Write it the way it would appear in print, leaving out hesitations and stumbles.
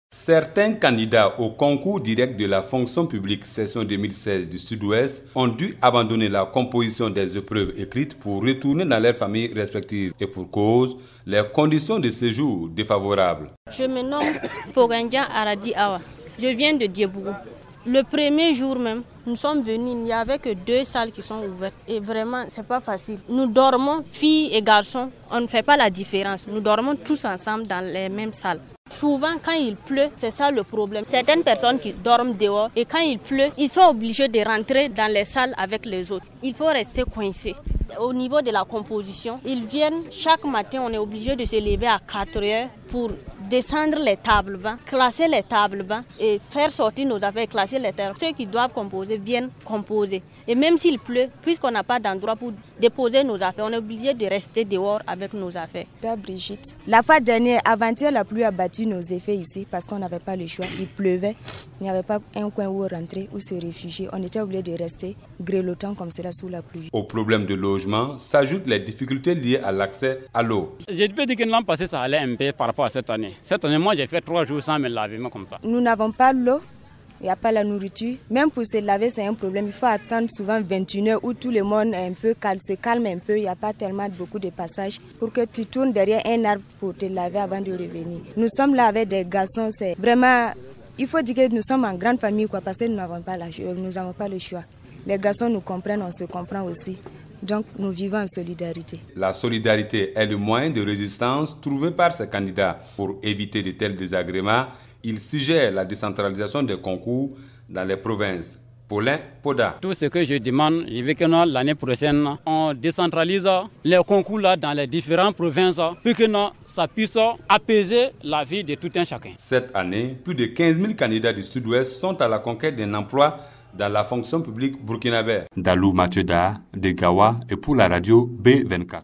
Certains candidats au concours direct de la fonction publique session 2016 du Sud-Ouest ont dû abandonner la composition des épreuves écrites pour retourner dans leurs familles respectives. Et pour cause, les conditions de séjour défavorables. Je me nomme Fogandja Aradi Awa. Je viens de Diebougou. Le premier jour même, nous sommes venus, il n'y avait que 2 salles qui sont ouvertes. Et vraiment, c'est pas facile. Nous dormons, filles et garçons, on ne fait pas la différence. Nous dormons tous ensemble dans les mêmes salles. Souvent, quand il pleut, c'est ça le problème. Certaines personnes qui dorment dehors et quand il pleut, ils sont obligés de rentrer dans les salles avec les autres. Il faut rester coincé. Au niveau de la composition, ils viennent chaque matin, on est obligé de se lever à 4 heures pour descendre les tables bancs, classer les tables bancs et faire sortir nos affaires, classer les tables. Ceux qui doivent composer viennent composer. Et même s'il pleut, puisqu'on n'a pas d'endroit pour déposer nos affaires, on est obligé de rester dehors avec nos affaires. Brigitte. La fois dernière, avant-hier, la pluie a battu nos effets ici parce qu'on n'avait pas le choix. Il pleuvait, il n'y avait pas un coin où rentrer, où se réfugier. On était obligé de rester grelottant comme cela sous la pluie. Au problème de logement s'ajoutent les difficultés liées à l'accès à l'eau. Je peux dire que l'an passé, ça allait un peu par rapport à cette année. Cette année, moi, j'ai fait 3 jours sans me laver, comme ça. Nous n'avons pas l'eau. Il n'y a pas la nourriture. Même pour se laver, c'est un problème. Il faut attendre souvent 21 heures où tout le monde est un peu calme, se calme un peu. Il n'y a pas tellement beaucoup de passages pour que tu tournes derrière un arbre pour te laver avant de revenir. Nous sommes là avec des garçons. C'est vraiment, il faut dire que nous sommes en grande famille parce que nous n'avons pas le choix. Les garçons nous comprennent, on se comprend aussi. Donc nous vivons en solidarité. La solidarité est le moyen de résistance trouvé par ces candidats. Pour éviter de tels désagréments, il suggère la décentralisation des concours dans les provinces. Paulin Poda. Tout ce que je demande, je veux que l'année prochaine, on décentralise les concours là dans les différentes provinces pour que ça puisse apaiser la vie de tout un chacun. Cette année, plus de 15 000 candidats du Sud-Ouest sont à la conquête d'un emploi dans la fonction publique burkinabé. Dalou Mathieu de Gawa et pour la radio B24.